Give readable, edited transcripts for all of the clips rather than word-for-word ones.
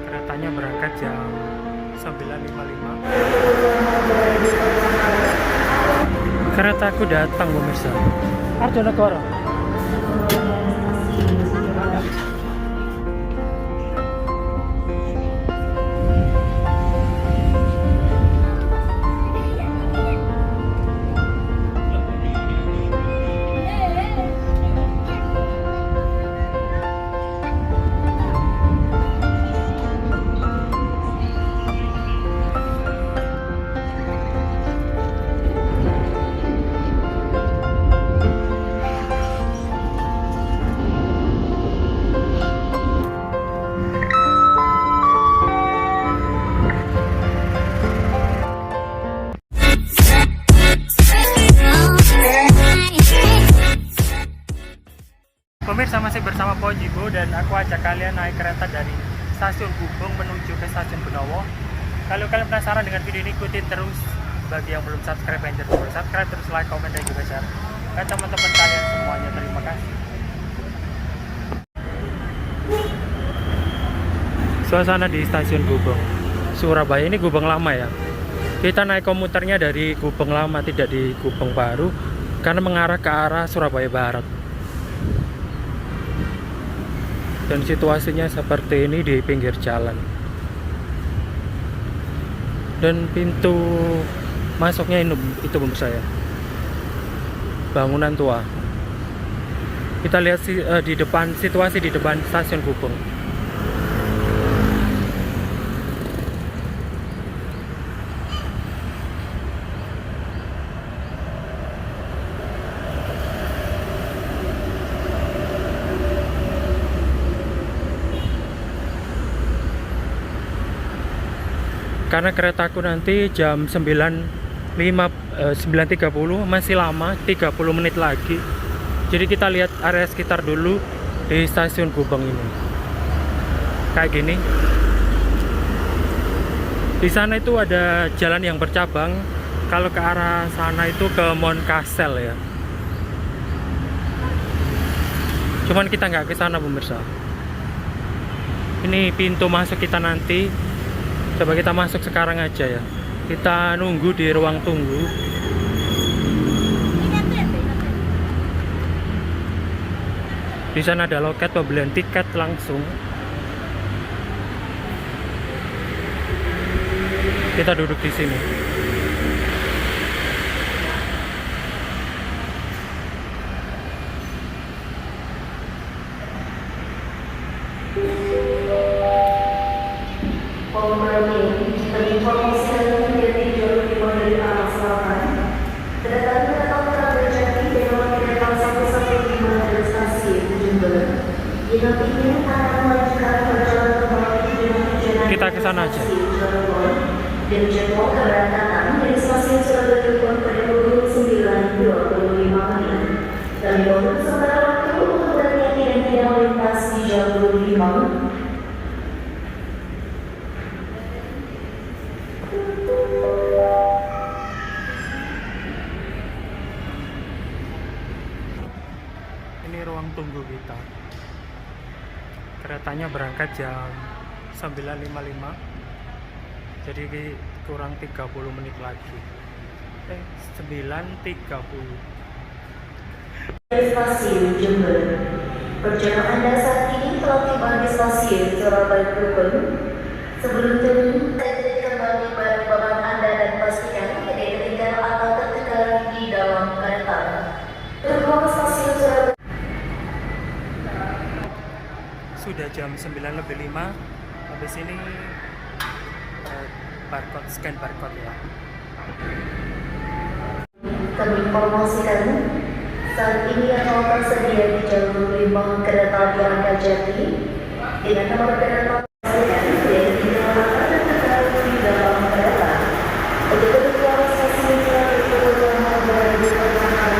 Keretanya berangkat jam 9.55. Keretaku datang pemirsa. Arjonegoro. Pemirsa, masih bersama Pojibo dan aku ajak kalian naik kereta dari stasiun Gubeng menuju ke stasiun Benowo. Kalau kalian penasaran dengan video ini, ikutin terus. Bagi yang belum subscribe, jangan lupa subscribe, terus like, komen, dan juga share ke teman-teman kalian semuanya. Terima kasih. Suasana di stasiun Gubeng Surabaya, ini Gubeng lama ya. Kita naik komuternya dari Gubeng lama, tidak di Gubeng baru, karena mengarah ke arah Surabaya Barat. Dan situasinya seperti ini di pinggir jalan. Dan pintu masuknya itu pemirsa ya, bangunan tua. Kita lihat di depan, situasi di depan stasiun Gubeng. Karena keretaku nanti jam 9.30, masih lama, 30 menit lagi. Jadi kita lihat area sekitar dulu di stasiun Gubeng ini. Kayak gini. Di sana itu ada jalan yang bercabang. Kalau ke arah sana itu ke Moncastel ya. Cuman kita nggak ke sana pemirsa. Ini pintu masuk kita nanti. Coba kita masuk sekarang aja ya. Kita nunggu di ruang tunggu. Di sana ada loket pembelian tiket langsung. Kita duduk di sini. Kita ke sana aja. Dan jadwal keberangkatan dari stasiun Surabaya pada pukul 9.25 menit. Kami mohon sementara waktu untuk berhati-hati dan tidak melintas di jalur 5. Ini ruang tunggu kita. Keretanya berangkat jam 9.55. Jadi kurang 30 menit lagi. 9.30. Stasiun Jember. Perjalanan Anda saat ini telah tiba di stasiun Surabaya Gubeng. Sebelum turun, kembali barang-barang Anda dan pastikan tidak ketinggalan atau tertinggal di dalam kereta. Gerbong stasiun Surabaya. Sudah jam 9.05. Habis ini scan barcode ya. Kami informasikan saat ini yang tersedia di jalur 5 kereta api Argajati dengan nomor kereta yang tidak tertinggal di dalam kereta. Untuk kedua stasiun Surabaya berada di perjalanan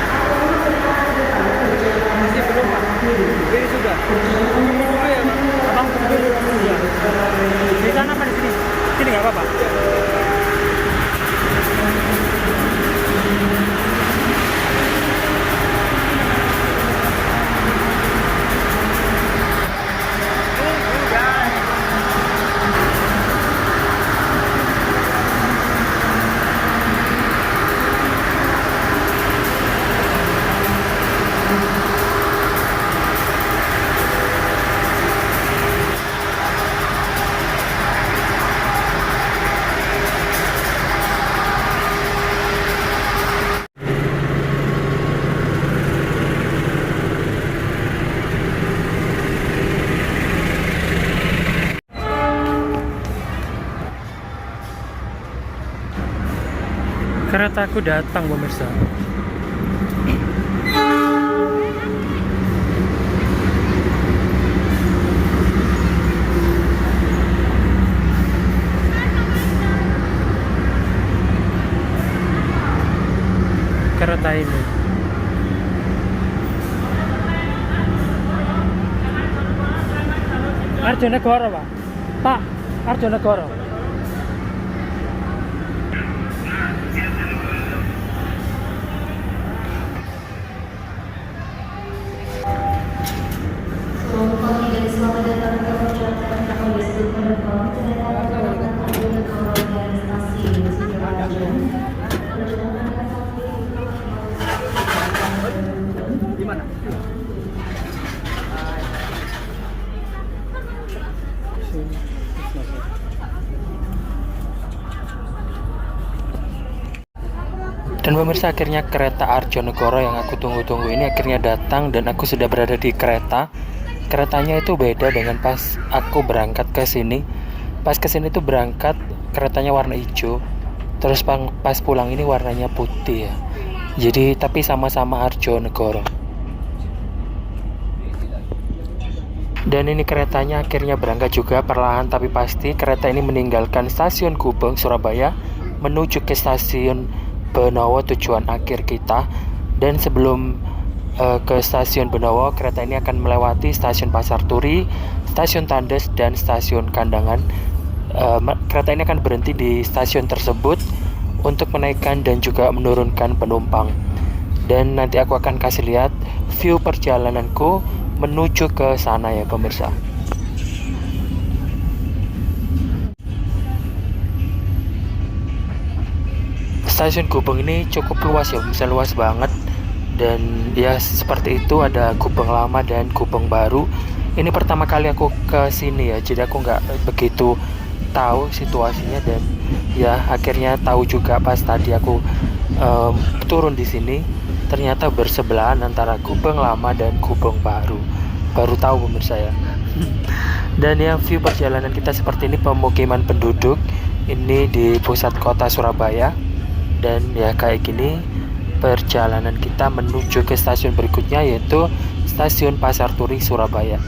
atau kereta depan perjalanan masih belum Pak. Ini sudah. Abang di sana apa di sini? Sini nggak apa-apa. Tunggu Keretaku datang pemirsa. Kereta ini Arjonegoro, Pak, Arjonegoro. Selamat pagi dan selamat datang ke perjalanan kami disebut penumpang kereta Arjonegoro dari stasiun Sudirman. Dan pemirsa, akhirnya kereta Arjonegoro yang aku tunggu-tunggu ini akhirnya datang dan aku sudah berada di kereta. Keretanya itu beda dengan pas aku berangkat ke sini. Pas ke sini tuh berangkat keretanya warna hijau. Terus pas pulang ini warnanya putih ya. Jadi tapi sama-sama Arjonegoro. Dan ini keretanya akhirnya berangkat juga perlahan tapi pasti. Kereta ini meninggalkan stasiun Gubeng Surabaya menuju ke stasiun Benowo tujuan akhir kita. Dan sebelum ke stasiun Benowo, kereta ini akan melewati stasiun Pasar Turi, stasiun Tandes, dan stasiun Kandangan. Kereta ini akan berhenti di stasiun tersebut untuk menaikkan dan juga menurunkan penumpang. Dan nanti aku akan kasih lihat view perjalananku menuju ke sana ya pemirsa. Stasiun Gubeng ini cukup luas ya, bisa luas banget. Dan ya seperti itu, ada Gubeng Lama dan Gubeng Baru. Ini pertama kali aku ke sini ya, jadi aku nggak begitu tahu situasinya. Dan ya akhirnya tahu juga pas tadi aku turun di sini, ternyata bersebelahan antara Gubeng Lama dan Gubeng Baru. Baru tahu pemirsa ya. Dan ya view perjalanan kita seperti ini, pemukiman penduduk ini di pusat kota Surabaya. Dan ya kayak gini perjalanan kita menuju ke stasiun berikutnya, yaitu stasiun Pasar Turi Surabaya.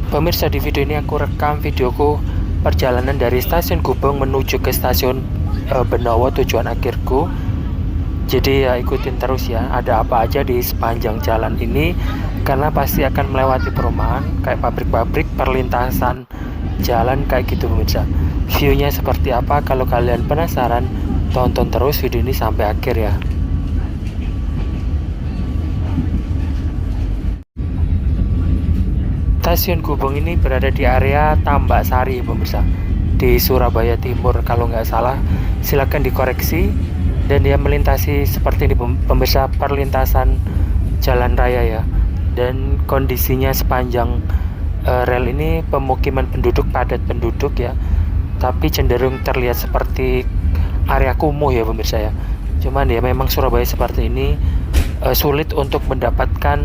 Pemirsa, di video ini aku rekam videoku perjalanan dari stasiun Gubeng menuju ke stasiun Benowo tujuan akhirku. Jadi ya ikutin terus ya, ada apa aja di sepanjang jalan ini, karena pasti akan melewati perumahan kayak pabrik-pabrik, perlintasan jalan kayak gitu pemirsa. View-nya seperti apa? Kalau kalian penasaran, tonton terus video ini sampai akhir ya. Stasiun Gubeng ini berada di area Tambak Sari pemirsa, di Surabaya Timur kalau nggak salah. Silakan dikoreksi. Dan dia melintasi seperti ini pemirsa, perlintasan jalan raya ya. Dan kondisinya sepanjang rel ini pemukiman penduduk, padat penduduk ya, tapi cenderung terlihat seperti area kumuh ya pemirsa ya. Cuman ya memang Surabaya seperti ini, sulit untuk mendapatkan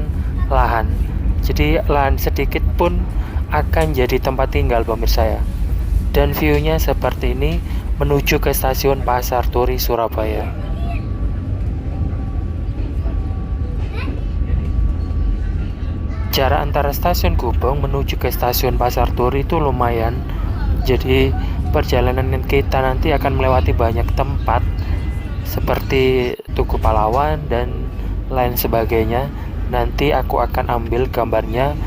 lahan. Jadi lahan sedikit pun akan jadi tempat tinggal pemirsa ya. Dan view-nya seperti ini menuju ke stasiun Pasar Turi Surabaya. Jarak antara stasiun Gubeng menuju ke stasiun Pasar Turi itu lumayan. Jadi perjalanan kita nanti akan melewati banyak tempat seperti Tugu Pahlawan dan lain sebagainya. Nanti aku akan ambil gambarnya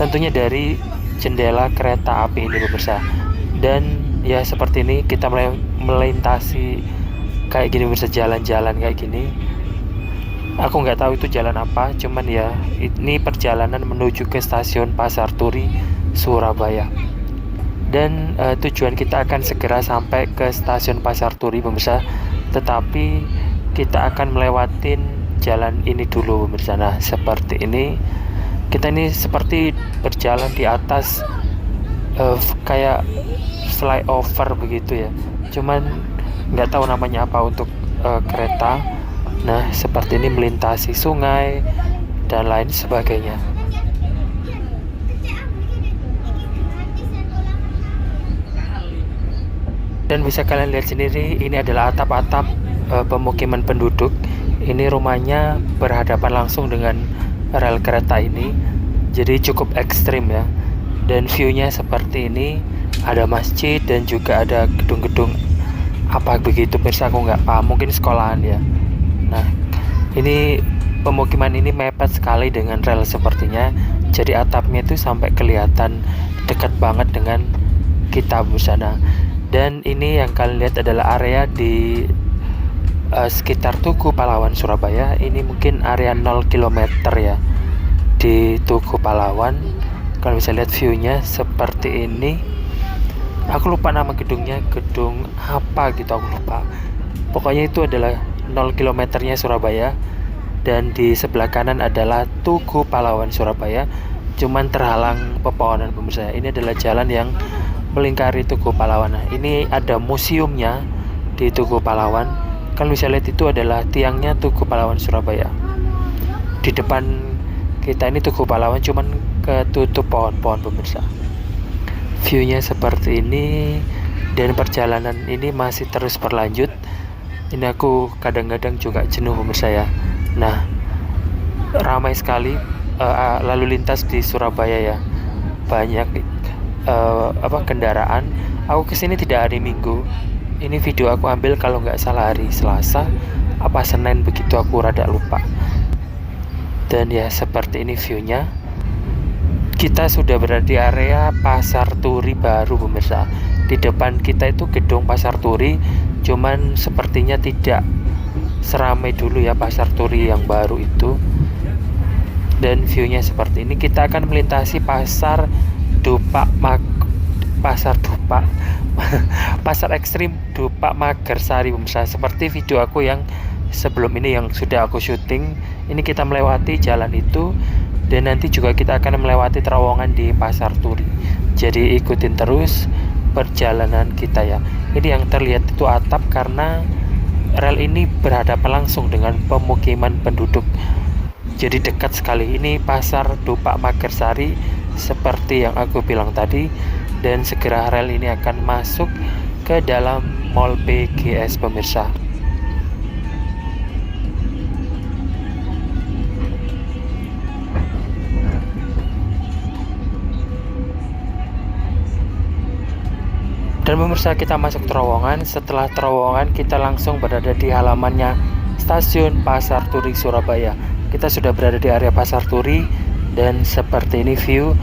tentunya dari jendela kereta api ini pemirsa. Dan ya seperti ini kita melintasi kayak gini pemirsa, jalan-jalan kayak gini. Aku nggak tahu itu jalan apa, cuman ya ini perjalanan menuju ke stasiun Pasar Turi Surabaya. Dan tujuan kita akan segera sampai ke stasiun Pasar Turi pemirsa, tetapi kita akan melewatin jalan ini dulu pemirsa. Nah seperti ini, kita ini seperti berjalan di atas kayak flyover begitu ya, cuman nggak tahu namanya apa untuk kereta. Nah seperti ini melintasi sungai dan lain sebagainya. Dan bisa kalian lihat sendiri, ini adalah atap-atap pemukiman penduduk. Ini rumahnya berhadapan langsung dengan rel kereta ini, jadi cukup ekstrim ya. Dan view-nya seperti ini, ada masjid dan juga ada gedung-gedung apa begitu, pemirsa, aku nggak paham, mungkin sekolahan ya. Nah, ini pemukiman ini mepet sekali dengan rel sepertinya, jadi atapnya itu sampai kelihatan dekat banget dengan kita bersana. Dan ini yang kalian lihat adalah area di sekitar Tugu Pahlawan Surabaya. Ini mungkin area 0 km ya di Tugu Pahlawan. Kalian bisa lihat view-nya seperti ini. Aku lupa nama gedungnya, gedung apa gitu aku lupa. Pokoknya itu adalah 0 km-nya Surabaya. Dan di sebelah kanan adalah Tugu Pahlawan Surabaya, cuman terhalang pepohonan, pemirsa. Ini adalah jalan yang melingkari Tugu Pahlawan. Nah, ini ada museumnya di Tugu Pahlawan. Kalian bisa lihat itu adalah tiangnya Tugu Pahlawan Surabaya. Di depan kita ini Tugu Pahlawan, cuman ketutup pohon-pohon, pemirsa. View-nya seperti ini, dan perjalanan ini masih terus berlanjut. Ini aku kadang-kadang juga jenuh, pemirsa ya. Nah, ramai sekali lalu lintas di Surabaya ya. Banyak kendaraan. Aku kesini tidak hari Minggu. Ini video aku ambil kalau nggak salah hari Selasa apa Senin begitu, aku rada lupa. Dan ya seperti ini view-nya. Kita sudah berada di area Pasar Turi baru, pemirsa. Di depan kita itu gedung Pasar Turi, cuman sepertinya tidak seramai dulu ya Pasar Turi yang baru itu. Dan view-nya seperti ini. Kita akan melintasi Pasar Pasar ekstrim Dupak Magersari, pemirsa. Seperti video aku yang sebelum ini yang sudah aku syuting. Ini kita melewati jalan itu, dan nanti juga kita akan melewati terowongan di Pasar Turi. Jadi ikutin terus perjalanan kita ya. Ini yang terlihat itu atap karena rel ini berhadapan langsung dengan pemukiman penduduk. Jadi dekat sekali. Ini Pasar Dupak Magersari seperti yang aku bilang tadi, dan segera rel ini akan masuk ke dalam Mall PGS, pemirsa. Dan pemirsa, kita masuk terowongan. Setelah terowongan kita langsung berada di halamannya Stasiun Pasar Turi Surabaya. Kita sudah berada di area Pasar Turi, dan seperti ini view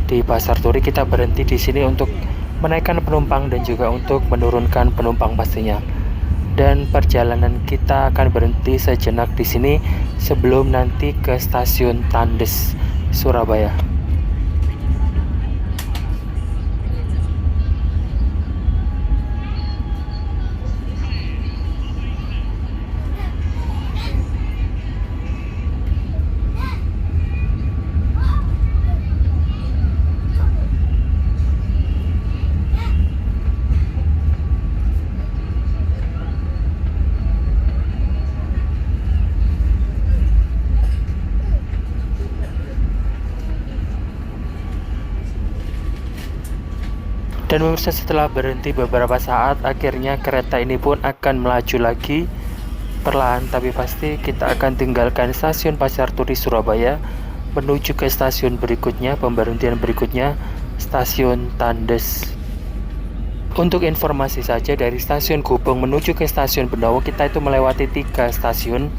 di Pasar Turi. Kita berhenti di sini untuk menaikkan penumpang dan juga untuk menurunkan penumpang pastinya. Dan perjalanan kita akan berhenti sejenak di sini sebelum nanti ke Stasiun Tandes Surabaya. Dan pemirsa, setelah berhenti beberapa saat, akhirnya kereta ini pun akan melaju lagi perlahan tapi pasti. Kita akan tinggalkan Stasiun Pasar Turi Surabaya menuju ke stasiun berikutnya, pemberhentian berikutnya, Stasiun Tandes. Untuk informasi saja, dari Stasiun Gubeng menuju ke Stasiun Benowo kita itu melewati 3 stasiun,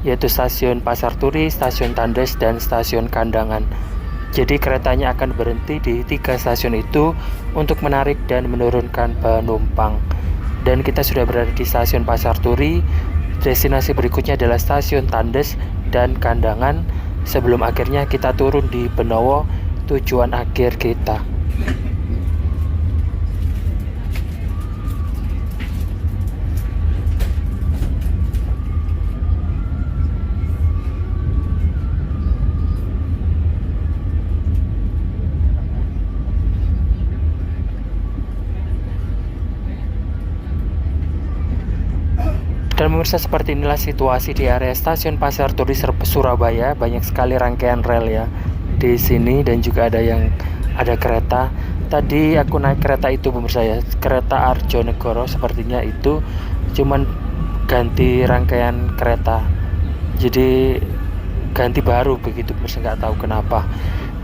yaitu Stasiun Pasar Turi, Stasiun Tandes, dan Stasiun Kandangan. Jadi keretanya akan berhenti di 3 stasiun itu untuk menarik dan menurunkan penumpang. Dan kita sudah berada di Stasiun Pasar Turi. Destinasi berikutnya adalah Stasiun Tandes dan Kandangan, sebelum akhirnya kita turun di Benowo, tujuan akhir kita. Dan pemirsa, seperti inilah situasi di area Stasiun Pasar Turi Surabaya. Banyak sekali rangkaian rel ya di sini, dan juga ada kereta. Tadi aku naik kereta itu pemirsa ya, kereta Arjonegoro, sepertinya itu cuman ganti rangkaian kereta, jadi ganti baru begitu pemirsa, nggak tahu kenapa.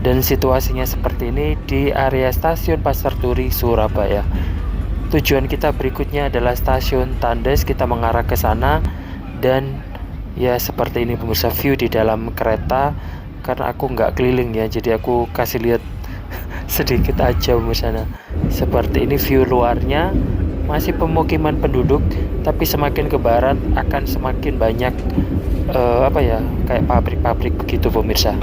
Dan situasinya seperti ini di area stasiun Pasar Turi Surabaya. Tujuan kita berikutnya adalah stasiun Tandes, kita mengarah ke sana. Dan ya seperti ini pemirsa view di dalam kereta, karena aku nggak keliling ya, jadi aku kasih lihat sedikit aja pemirsa. Nah, seperti ini view luarnya, masih pemukiman penduduk, tapi semakin ke barat akan semakin banyak kayak pabrik-pabrik begitu pemirsa.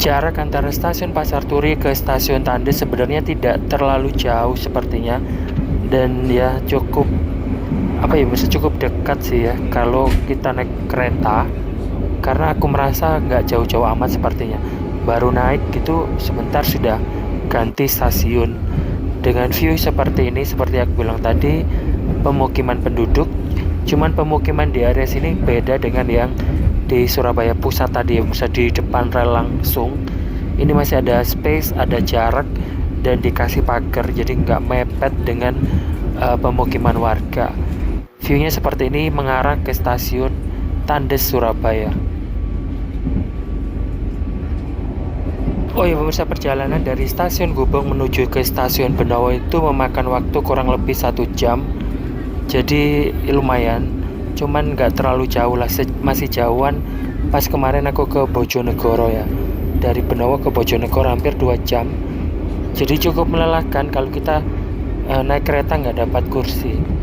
Jarak antara stasiun Pasar Turi ke stasiun Tandes sebenarnya tidak terlalu jauh sepertinya, dan ya cukup cukup dekat sih ya kalau kita naik kereta, karena aku merasa nggak jauh-jauh amat sepertinya. Baru naik gitu sebentar sudah ganti stasiun. Dengan view seperti ini, seperti aku bilang tadi, pemukiman penduduk, cuman pemukiman di area sini beda dengan yang di Surabaya Pusat tadi ya, bisa di depan rel langsung. Ini masih ada space, ada jarak, dan dikasih pagar, jadi nggak mepet dengan pemukiman warga. Viewnya seperti ini mengarah ke stasiun Tandes Surabaya. Oh iya pemirsa, perjalanan dari stasiun Gubeng menuju ke stasiun Benowo itu memakan waktu kurang lebih 1 jam. Jadi lumayan, cuman nggak terlalu jauh lah, masih jauhan. Pas kemarin aku ke Bojonegoro ya, dari Benowo ke Bojonegoro hampir 2 jam. Jadi cukup melelahkan kalau kita naik kereta nggak dapat kursi.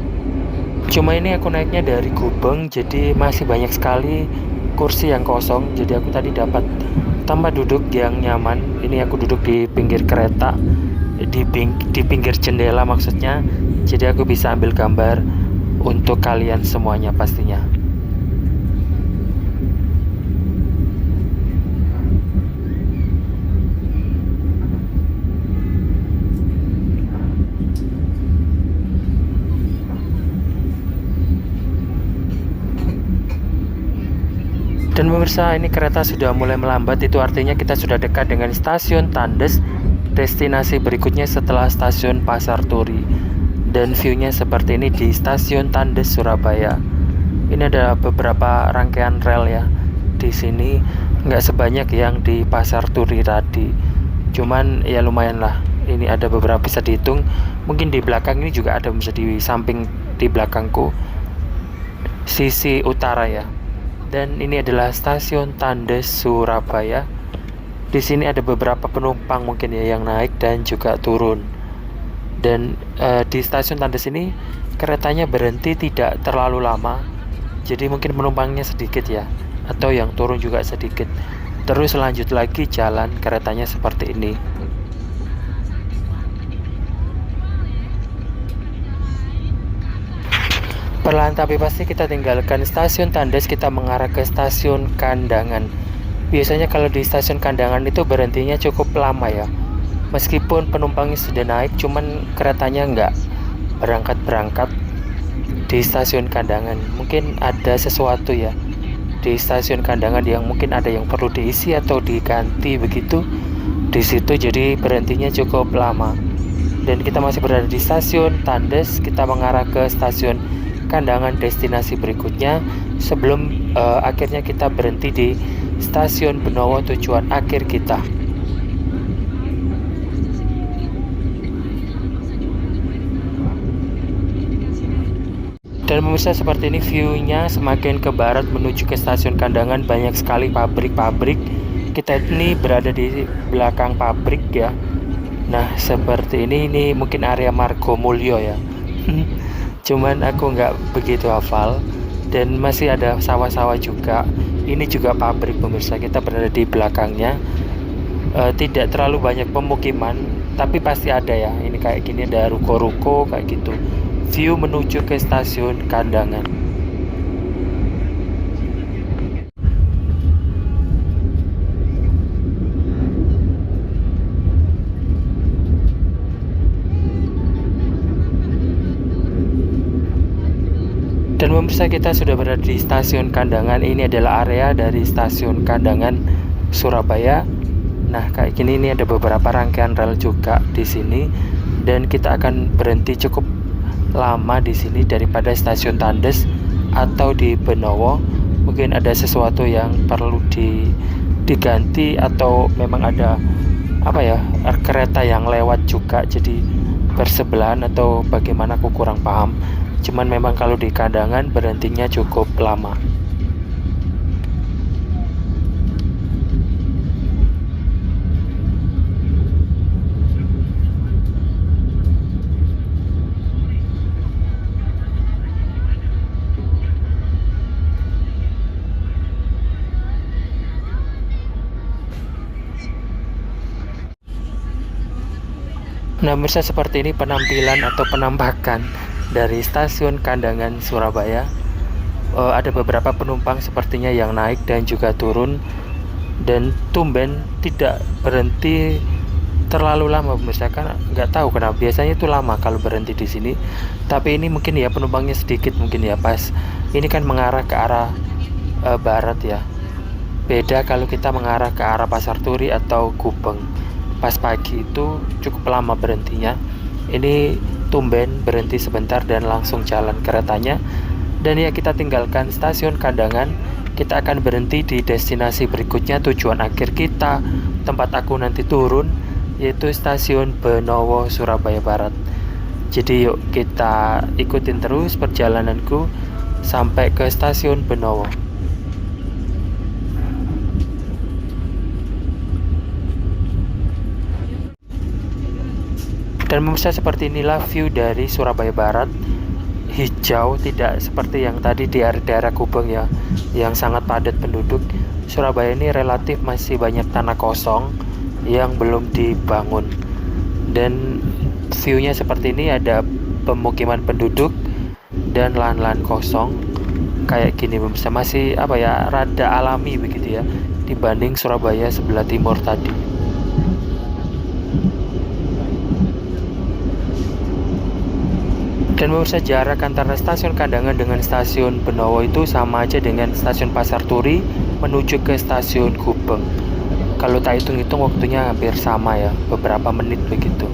Cuma ini aku naiknya dari Gubeng, jadi masih banyak sekali kursi yang kosong. Jadi aku tadi dapat tempat duduk yang nyaman. Ini aku duduk di pinggir kereta, di pinggir jendela maksudnya. Jadi aku bisa ambil gambar untuk kalian semuanya pastinya. Dan pemirsa, ini kereta sudah mulai melambat, itu artinya kita sudah dekat dengan stasiun Tandes, destinasi berikutnya setelah stasiun Pasar Turi. Dan viewnya seperti ini di stasiun Tandes Surabaya. Ini ada beberapa rangkaian rel ya di sini, nggak sebanyak yang di Pasar Turi tadi, cuman ya lumayan lah. Ini ada beberapa, bisa dihitung. Mungkin di belakang ini juga ada, bisa di samping di belakangku sisi utara ya. Dan ini adalah stasiun Tandes Surabaya. Di sini ada beberapa penumpang mungkin ya yang naik dan juga turun. Dan di stasiun Tandes ini keretanya berhenti tidak terlalu lama, jadi mungkin penumpangnya sedikit ya, atau yang turun juga sedikit. Terus lanjut lagi jalan keretanya seperti ini. Perlahan tapi pasti kita tinggalkan stasiun Tandes, kita mengarah ke stasiun Kandangan. Biasanya kalau di stasiun Kandangan itu berhentinya cukup lama ya. Meskipun penumpangnya sudah naik, cuman keretanya nggak berangkat-berangkat di stasiun Kandangan. Mungkin ada sesuatu ya di stasiun Kandangan yang mungkin ada yang perlu diisi atau diganti begitu di situ, jadi berhentinya cukup lama. Dan kita masih berada di stasiun Tandes, kita mengarah ke stasiun Kandangan destinasi berikutnya, sebelum akhirnya kita berhenti di stasiun Benowo tujuan akhir kita. Dan pemirsa, seperti ini viewnya semakin ke barat menuju ke stasiun Kandangan, banyak sekali pabrik-pabrik. Kita ini berada di belakang pabrik ya. Nah seperti ini mungkin area Margomulyo ya. Cuman aku nggak begitu hafal. Dan masih ada sawah-sawah juga. Ini juga pabrik pemirsa, kita berada di belakangnya. Tidak terlalu banyak pemukiman, tapi pasti ada ya. Ini kayak gini, ada ruko-ruko kayak gitu. View menuju ke stasiun Kandangan. Dan pemirsa, kita sudah berada di stasiun Kandangan. Ini adalah area dari stasiun Kandangan Surabaya. Nah, kayak gini, ini ada beberapa rangkaian rel juga di sini, dan kita akan berhenti cukup lama di sini daripada stasiun Tandes atau di Benowo. Mungkin ada sesuatu yang perlu diganti, atau memang ada kereta yang lewat juga jadi bersebelahan, atau bagaimana, aku kurang paham. Cuman memang kalau di Kandangan berhentinya cukup lama. Nah, pemirsa, seperti ini penampilan atau penampakan dari stasiun Kandangan Surabaya. Ada beberapa penumpang sepertinya yang naik dan juga turun, dan tumben tidak berhenti terlalu lama, pemirsa. Kan nggak tahu kenapa, biasanya itu lama kalau berhenti di sini. Tapi ini mungkin ya penumpangnya sedikit, mungkin ya, pas ini kan mengarah ke arah barat ya. Beda kalau kita mengarah ke arah Pasar Turi atau Gubeng. Pas pagi itu cukup lama berhentinya. Ini tumben berhenti sebentar dan langsung jalan keretanya. Dan ya, kita tinggalkan stasiun Kandangan. Kita akan berhenti di destinasi berikutnya, tujuan akhir kita, tempat aku nanti turun, yaitu stasiun Benowo, Surabaya Barat. Jadi yuk kita ikutin terus perjalananku sampai ke stasiun Benowo. Dan pemirsa, seperti inilah view dari Surabaya Barat. Hijau, tidak seperti yang tadi di daerah Gubeng ya, yang sangat padat penduduk. Surabaya ini relatif masih banyak tanah kosong yang belum dibangun. Dan view-nya seperti ini, ada pemukiman penduduk dan lahan-lahan kosong. Kayak gini pemirsa, masih rada alami begitu ya, dibanding Surabaya sebelah timur tadi. Dan pemirsa, jarak antara stasiun Kandangan dengan stasiun Benowo itu sama aja dengan stasiun Pasar Turi menuju ke stasiun Gubeng. Kalau tak hitung-hitung waktunya hampir sama ya, beberapa menit begitu.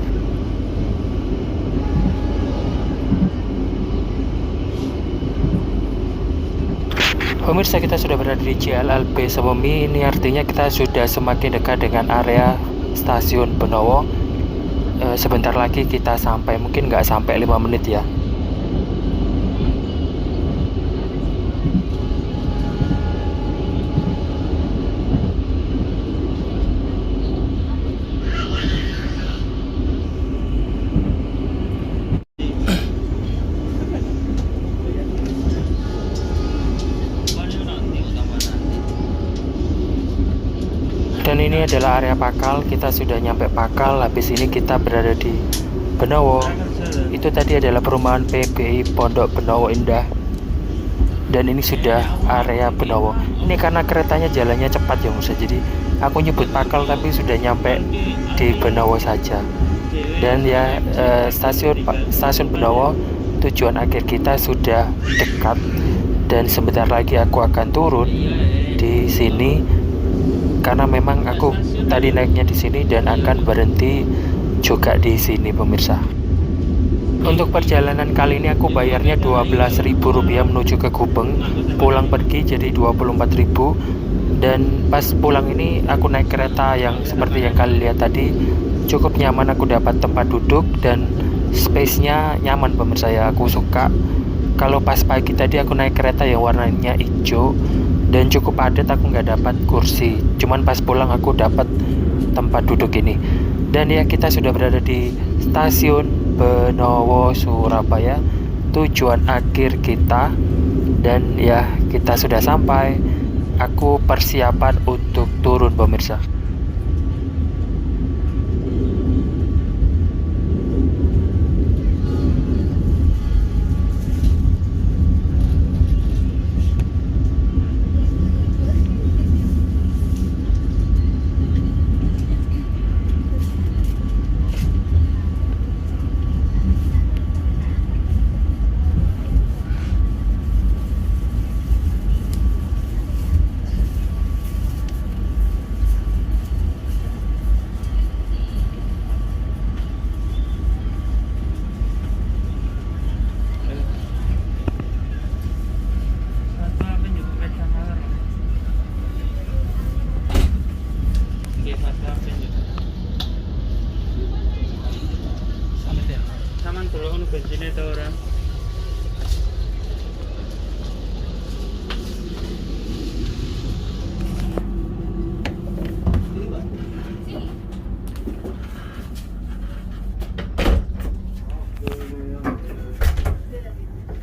Pemirsa, kita sudah berada di JLLB Sewemi. Ini artinya kita sudah semakin dekat dengan area stasiun Benowo. Sebentar lagi kita sampai, mungkin nggak sampai 5 menit ya. Dan ini adalah area Pakal. Kita sudah nyampe Pakal. Habis ini kita berada di Benowo. Itu tadi adalah perumahan PBI Pondok Benowo Indah. Dan ini sudah area Benowo. Ini karena keretanya jalannya cepat ya Musa. Jadi aku nyebut Pakal tapi sudah nyampe di Benowo saja. Dan ya, stasiun Benowo, tujuan akhir kita sudah dekat. Dan sebentar lagi aku akan turun di sini. Karena memang aku tadi naiknya di sini dan akan berhenti juga di sini pemirsa. Untuk perjalanan kali ini aku bayarnya Rp12.000 menuju ke Gubeng, pulang pergi jadi Rp24.000. Dan pas pulang ini aku naik kereta yang seperti yang kalian lihat tadi, cukup nyaman. Aku dapat tempat duduk dan space-nya nyaman pemirsa ya, aku suka. Kalau pas pagi tadi aku naik kereta yang warnanya hijau dan cukup padat, aku nggak dapat kursi. Cuman pas pulang aku dapat tempat duduk ini. Dan ya, kita sudah berada di stasiun Benowo Surabaya, tujuan akhir kita. Dan ya, kita sudah sampai. Aku persiapan untuk turun pemirsa.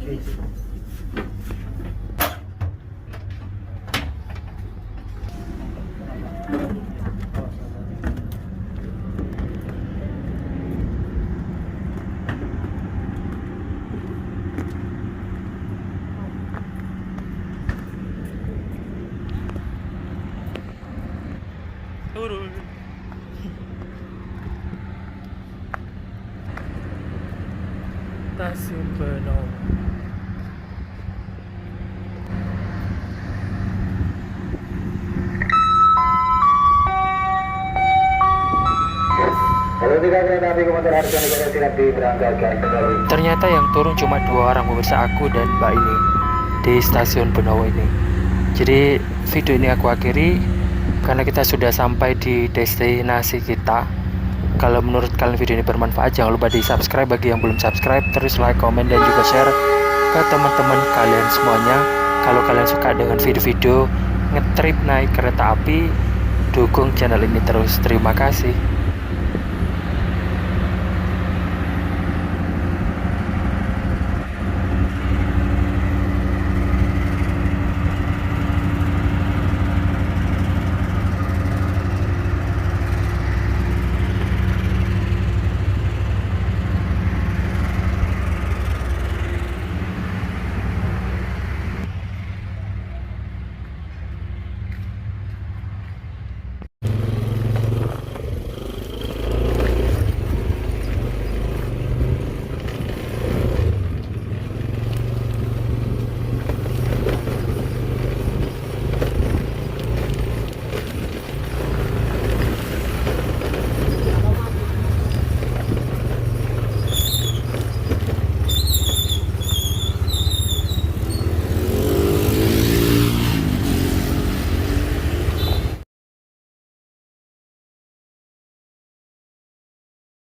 Turun. Stasiun Benowo. Ternyata yang turun cuma 2 orang, pemirsa, aku dan Mbak ini di stasiun Benowo ini. Jadi video ini aku akhiri karena kita sudah sampai di destinasi kita. Kalau menurut kalian video ini bermanfaat, jangan lupa di subscribe bagi yang belum subscribe, terus like, komen, dan juga share ke teman-teman kalian semuanya. Kalau kalian suka dengan video-video ngetrip naik kereta api, dukung channel ini terus. Terima kasih.